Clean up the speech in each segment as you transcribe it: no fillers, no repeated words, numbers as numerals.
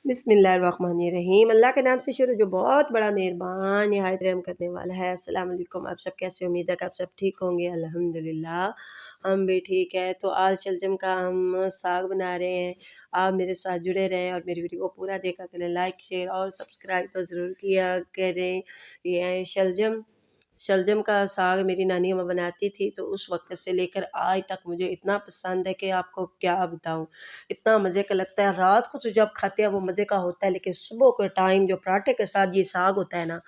बिस्मिल्लाहिर्रहमानिर्रहीम। अल्लाह के नाम से शुरू जो बहुत बड़ा मेहरबान निहायत रहम करने वाला है। अस्सलाम वालेकुम। आप सब कैसे? उम्मीद है कि आप सब ठीक होंगे। अल्हम्दुलिल्लाह हम भी ठीक है। तो आज शलजम का हम साग बना रहे हैं। आप मेरे साथ जुड़े रहें और मेरी वीडियो को पूरा देखा करें। लाइक शेयर और सब्सक्राइब तो ज़रूर किया करें। ये है शलजम। शलजम का साग मेरी नानी अम्मा बनाती थी, तो उस वक़्त से लेकर आज तक मुझे इतना पसंद है कि आपको क्या बताऊँ। इतना मज़े का लगता है, रात को तो जब खाते हैं वो मज़े का होता है, लेकिन सुबह के टाइम जो पराठे के साथ ये साग होता है ना,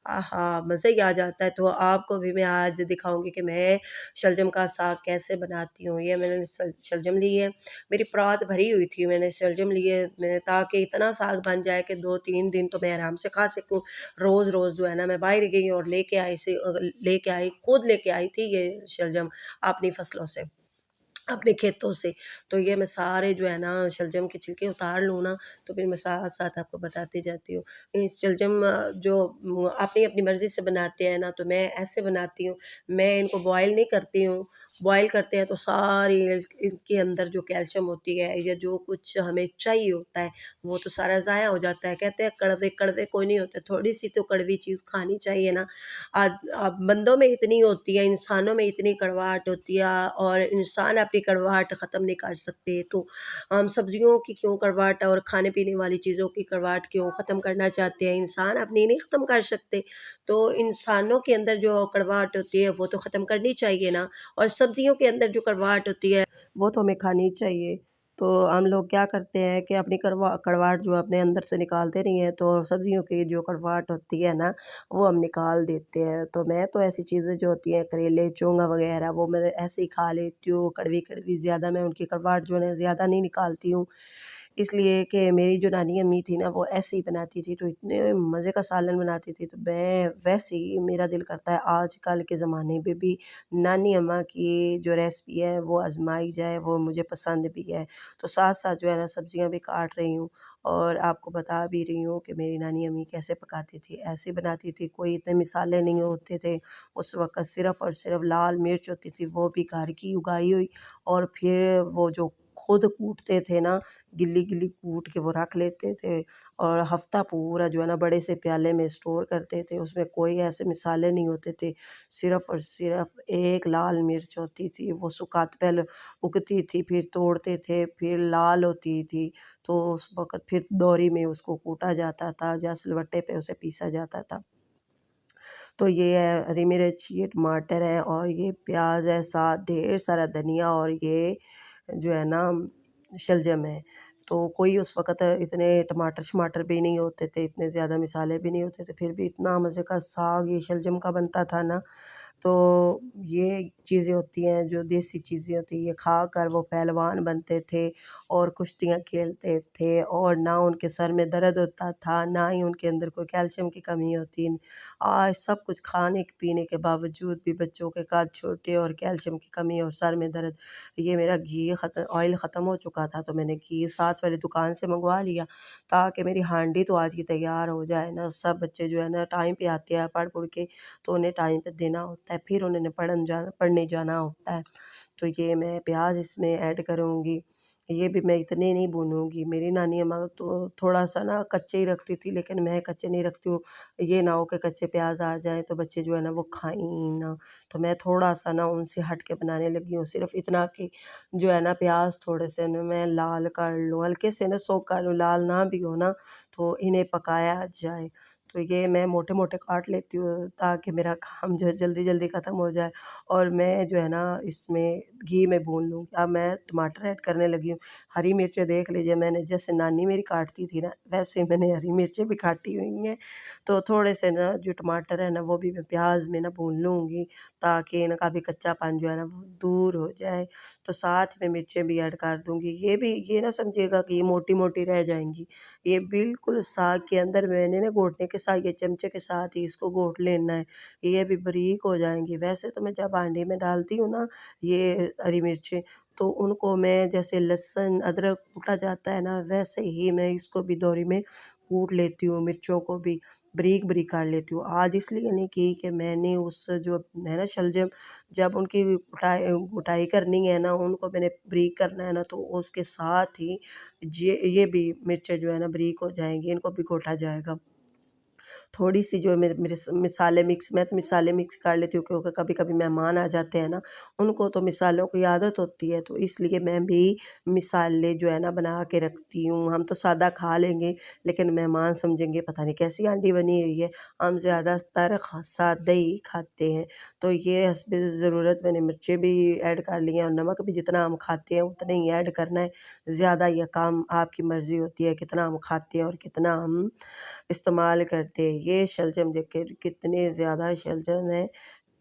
आहा! मज़ा ही आ जाता है। तो आपको भी मैं आज दिखाऊँगी कि मैं शलजम का साग कैसे बनाती हूँ। ये मैंने शलजम ली है, मेरी परात भरी हुई थी, मैंने शलजम लिए मैंने ताकि इतना साग बन जाए कि 2-3 दिन तो मैं आराम से खा सकूँ। रोज़-रोज़ जो है ना मैं बाहर गई और लेके आई, खुद लेके आई थी ये शलजम अपनी फसलों से, अपने खेतों से। तो ये मैं सारे जो है ना शलजम के छिलके उतार लूँ ना, तो फिर मैं साथ-साथ आपको बताती जाती हूँ। शलजम जो अपनी-अपनी मर्ज़ी से बनाते हैं ना, तो मैं ऐसे बनाती हूँ, मैं इनको बॉयल नहीं करती हूँ। बॉयल करते हैं तो सारी इनके अंदर जो कैल्शियम होती है या जो कुछ हमें चाहिए होता है, वो तो सारा ज़ाया हो जाता है। कहते हैं कड़वे-कड़वे कोई नहीं होते, थोड़ी-सी तो कड़वी चीज़ खानी चाहिए ना। अब बंदों में इतनी होती है, इंसानों में इतनी कड़वाहट होती है और इंसान अपनी कड़वाहट ख़त्म नहीं कर सकते, तो हम सब्जियों की क्यों कड़वाहट और खाने पीने वाली चीज़ों की कड़वाहट क्यों ख़त्म करना चाहते हैं। इंसान अपनी नहीं ख़त्म कर सकते, तो इंसानों के अंदर जो कड़वाहट होती है वो तो ख़त्म करनी चाहिए ना, और सब्जियों के अंदर जो कड़वाहट होती है वो तो हमें खानी चाहिए। तो हम लोग क्या करते हैं कि अपनी कड़वाहट जो अपने अंदर से निकालते नहीं हैं, तो सब्जियों की जो कड़वाहट होती है ना, वो हम निकाल देते हैं। तो मैं तो ऐसी चीज़ें जो होती हैं करेले, चोंगा वग़ैरह, वो मैं ऐसे ही खा लेती हूँ, कड़वी-कड़वी ज़्यादा मैं उनकी कड़वाहट जो है ज़्यादा नहीं निकालती हूँ। इसलिए कि मेरी जो नानी अम्मी थी ना, वो ऐसे ही बनाती थी, तो इतने मज़े का सालन बनाती थी, तो मैं वैसे ही मेरा दिल करता है आजकल के ज़माने में भी नानी अम्मा की जो रेसिपी है वो आज़माई जाए, वो मुझे पसंद भी है। तो साथ-साथ जो है ना सब्जियाँ भी काट रही हूँ और आपको बता भी रही हूँ कि मेरी नानी अम्मी कैसे पकाती थी, ऐसे बनाती थी, कोई इतने मसाले नहीं होते थे। उस वक़्त सिर्फ़ और सिर्फ़ लाल मिर्च होती थी, वो भी घर की उगाई हुई, और फिर वो जो खुद कूटते थे ना, गिल्ली-गिल्ली कूट के वो रख लेते थे और हफ़्ता पूरा जो है ना बड़े से प्याले में स्टोर करते थे। उसमें कोई ऐसे मसाले नहीं होते थे, सिर्फ़ और सिर्फ़ एक लाल मिर्च होती थी, वो सुखाते पहले उगती थी, फिर तोड़ते थे, फिर लाल होती थी, तो उस वक़्त फिर दौरी में उसको कूटा जाता था या सिलबट्टे पे उसे पीसा जाता था। तो ये है हरी मिर्च, ये टमाटर है और ये प्याज़ है, साथ ढेर सारा धनिया, और ये जो है ना शलजम है। तो कोई उस वक़्त इतने टमाटर-शमाटर भी नहीं होते थे, इतने ज़्यादा मसाले भी नहीं होते थे, फिर भी इतना मज़े का साग ये शलजम का बनता था ना। तो ये चीज़ें होती हैं, जो देसी चीज़ें होती हैं, ये खाकर वो पहलवान बनते थे और कुश्तियाँ खेलते थे, और ना उनके सर में दर्द होता था, ना ही उनके अंदर कोई कैल्शियम की कमी होती। आज सब कुछ खाने-पीने के बावजूद भी बच्चों के कद छोटे और कैल्शियम की कमी और सर में दर्द। ये मेरा ऑयल ख़त्म हो चुका था, तो मैंने घी साथ वाली दुकान से मँगवा लिया, ताकि मेरी हांडी तो आज की तैयार हो जाए ना। सब बच्चे जो है ना टाइम पे आते हैं पढ़-पुढ़ के, तो उन्हें टाइम पे देना होता है, फिर उन्होंने पढ़ने जाना होता है। तो ये मैं प्याज़ इसमें ऐड करूँगी, ये भी मैं इतने नहीं भूनूँगी। मेरी नानी अम्मा तो थोड़ा-सा ना कच्चे ही रखती थी, लेकिन मैं कच्चे नहीं रखती हूँ। ये ना हो कि कच्चे प्याज़ आ जाएँ तो बच्चे जो है ना वो खाएँ ही ना। तो मैं थोड़ा-सा ना उनसे हट के बनाने लगी हूँ, सिर्फ़ इतना कि जो है ना प्याज़ थोड़े से ना मैं लाल कर लूँ, हल्के से ना सोक कर लूँ, लाल ना भी हो ना, तो इन्हें पकाया जाए। तो ये मैं मोटे-मोटे काट लेती हूँ ताकि मेरा काम जो है जल्दी-जल्दी ख़त्म हो जाए, और मैं जो है ना इसमें घी में भून लूँ। अब मैं टमाटर ऐड करने लगी हूँ। हरी मिर्चें देख लीजिए, मैंने जैसे नानी मेरी काटती थी ना, वैसे मैंने हरी मिर्चें भी काटी हुई हैं। तो थोड़े से ना जो टमाटर है ना वो भी मैं प्याज़ में ना भून लूँगी, ताकि इनका भी कच्चापन जो है ना वो दूर हो जाए। तो साथ में मिर्चें भी ऐड कर दूँगी। ये ना समझिएगा कि ये मोटी-मोटी रह जाएँगी। ये बिल्कुल साग के अंदर मैंने ना घोटने के साथ, ये चमचे के साथ ही इसको घोट लेना है। ये भी बारीक हो जाएँगी। वैसे तो मैं जब हांडी में डालती हूँ ना ये हरी मिर्चें, तो उनको मैं जैसे लहसुन, अदरक कूटा जाता है ना, वैसे ही मैं इसको भी दौरी में कूट लेती हूँ, मिर्चों को भी बारीक बारीक काट लेती हूँ। आज इसलिए नहीं की कि मैंने उस जो है ना शलजम, जब उनकी कुटाई करनी है ना, उनको मैंने बारीक करना है ना, तो उसके साथ ही ये भी मिर्चें जो है ना बारीक हो जाएँगी, इनको भी घोटा जाएगा। थोड़ी-सी जो है मेरे मिसाले मिक्स, मैं तो मिसाले मिक्स कर लेती हूँ क्योंकि कभी-कभी मेहमान आ जाते हैं ना, उनको तो मिसालों की आदत होती है, तो इसलिए मैं भी मिसाले जो है ना बना के रखती हूँ। हम तो सादा खा लेंगे, लेकिन मेहमान समझेंगे पता नहीं कैसी आंटी बनी हुई है, हम ज़्यादातर सादा ही खाते हैं। तो ये हस्बे ज़रूरत मैंने मिर्चें भी ऐड कर ली हैं और नमक भी जितना हम खाते हैं उतना ही ऐड करना है, ज़्यादा या कम आपकी मर्ज़ी होती है कितना हम खाते हैं और कितना हम इस्तेमाल करते हैं। ये शलजम देखिए कितने ज़्यादा शलजम हैं,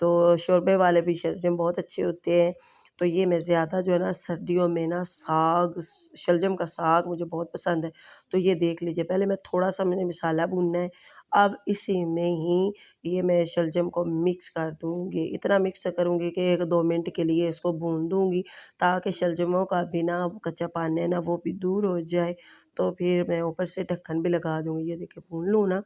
तो शोरबे वाले भी शलजम बहुत अच्छे होते हैं। तो ये मैं ज़्यादा जो है ना सर्दियों में ना साग शलजम का साग मुझे बहुत पसंद है। तो ये देख लीजिए, पहले मैं थोड़ा-सा मैंने मसाला भूनना है, अब इसी में ही ये मैं शलजम को मिक्स कर दूँगी। इतना मिक्स करूँगी कि 1-2 मिनट के लिए इसको भून दूँगी, ताकि शलजमों का भी ना कच्चापन है ना वो भी दूर हो जाए। तो फिर मैं ऊपर से ढक्कन भी लगा दूँगी। ये देखिए भून लूँ ना,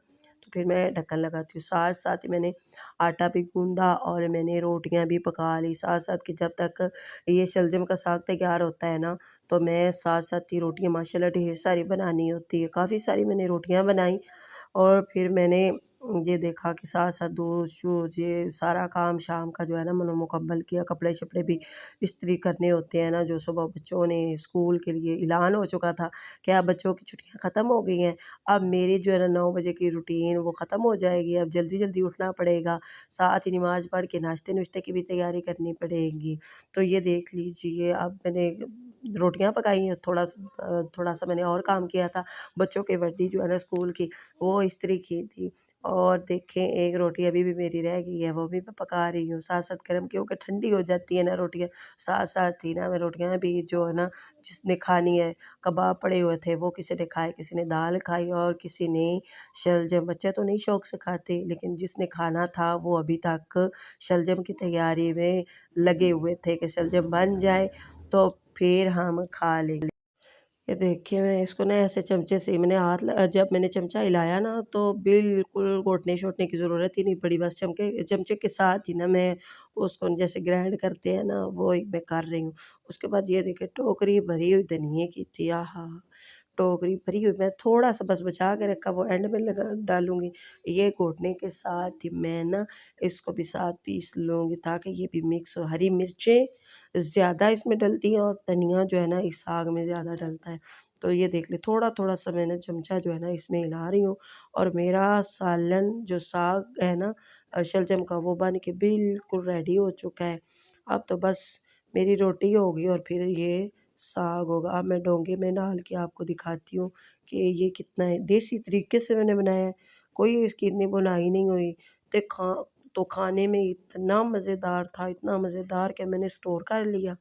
तो फिर मैं ढक्कन लगाती हूँ। साथ-साथ ही मैंने आटा भी गूँधा और मैंने रोटियाँ भी पका ली। साथ-साथ कि जब तक ये शलजम का साग तैयार होता है ना, तो मैं साथ-साथ ही रोटियाँ माशाल्लाह ढेर सारी बनानी होती है। काफ़ी सारी मैंने रोटियाँ बनाई और फिर मैंने ये देखा कि साथ-साथ दूध-शूध ये सारा काम शाम का जो है ना मैंने मुकम्मल किया। कपड़े-शपड़े भी इस्त्री करने होते हैं ना, जो सुबह बच्चों ने स्कूल के लिए ऐलान हो चुका था कि अब बच्चों की छुट्टियाँ ख़त्म हो गई हैं। अब मेरी जो है ना 9 बजे की रूटीन वो ख़त्म हो जाएगी। अब जल्दी-जल्दी उठना पड़ेगा, साथ ही नमाज़ पढ़ के नाश्ते-नुश्ते की भी तैयारी करनी पड़ेगी। तो ये देख लीजिए, अब मैंने रोटियाँ पकाई हैं, थोड़ा-सा मैंने और काम किया था। बच्चों की वर्दी जो है ना स्कूल की, वो इस्त्री की थी और देखें एक रोटी अभी भी मेरी रह गई है, वो भी मैं पका रही हूँ। साथ-साथ गरम क्योंकि ठंडी हो जाती है ना रोटियाँ, साथ-साथ ही ना मैं रोटियाँ भी जो है ना जिसने खानी है, कबाब पड़े हुए थे वो किसी ने खाए, किसी ने दाल खाई और किसी ने शलजम। बच्चे तो नहीं शौक से खाते, लेकिन जिसने खाना था वो अभी तक शलजम की तैयारी में लगे हुए थे कि शलजम बन जाए तो फिर हम खा लेंगे। ये देखिए मैं इसको ना ऐसे चमचे से मैंने जब मैंने चमचा हिलाया ना, तो बिल्कुल घोटने-शोटने की ज़रूरत ही नहीं पड़ी, बस चमचे के साथ ही ना मैं उसको जैसे ग्राइंड करते हैं ना वो ही मैं कर रही हूँ। उसके बाद ये देखिए टोकरी भरी हुई धनिये की थी, आहा! टोकरी भरी हुई, मैं थोड़ा-सा बस बचा के रखा, वो एंड में लगा डालूँगी। ये घोटने के साथ ही मैं ना इसको भी साथ पीस लूँगी ताकि ये भी मिक्स हो। हरी मिर्चें ज़्यादा इसमें डलती हैं और धनिया जो है ना इस साग में ज़्यादा डलता है। तो ये देख लें थोड़ा-थोड़ा सा मैंने चमचा जो है ना इसमें हिला रही हूँ और मेरा सालन जो साग है ना शलजम का वो बन के बिल्कुल रेडी हो चुका है। अब तो बस मेरी रोटी होगी और फिर ये साग होगा। अब मैं डोंगे में डाल के आपको दिखाती हूँ कि ये कितना है देसी तरीके से मैंने बनाया है, कोई इसकी इतनी बुनाई नहीं हुई। ते खा तो खाने में इतना मज़ेदार था, इतना मज़ेदार कि मैंने स्टोर कर लिया।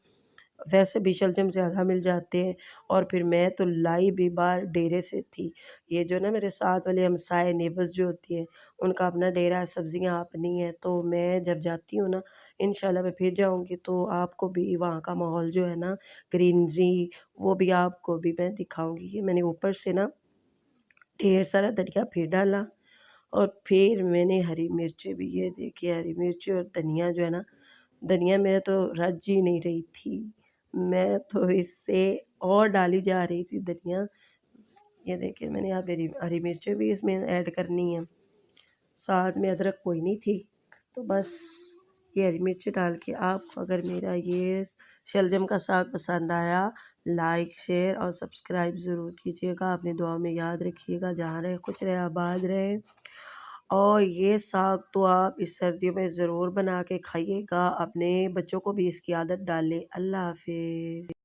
वैसे भी शलजम ज़्यादा मिल जाते हैं और फिर मैं तो लाई भी बाहर डेरे से थी। ये जो ना मेरे साथ वाले हमसाए नेबर्स जो होती हैं, उनका अपना डेरा है, सब्ज़ियाँ अपनी हैं, तो मैं जब जाती हूँ ना, इंशाल्लाह मैं फिर जाऊँगी तो आपको भी वहाँ का माहौल जो है ना, ग्रीनरी वो भी आपको भी मैं दिखाऊँगी। ये मैंने ऊपर से ना ढेर सारा धनिया फिर डाला और फिर मैंने हरी मिर्चें भी ये देखिए हरी मिर्ची और धनिया जो है ना, धनिया मेरा तो रज ही नहीं रही थी। मैं तो इससे और डाली जा रही थी धनिया। ये देखिए मैंने यहाँ पे हरी हरी मिर्चें भी इसमें ऐड करनी है। साथ में अदरक कोई नहीं थी, तो बस ये हरी मिर्ची डाल के आपको अगर मेरा ये शलजम का साग पसंद आया, लाइक, शेयर और सब्सक्राइब ज़रूर कीजिएगा। अपनी दुआ में याद रखिएगा, जहाँ रहें खुश रहें, आबाद रहें। और ये साग तो आप इस सर्दियों में ज़रूर बना के खाइएगा, अपने बच्चों को भी इसकी आदत डालें। अल्लाह हाफ़िज़।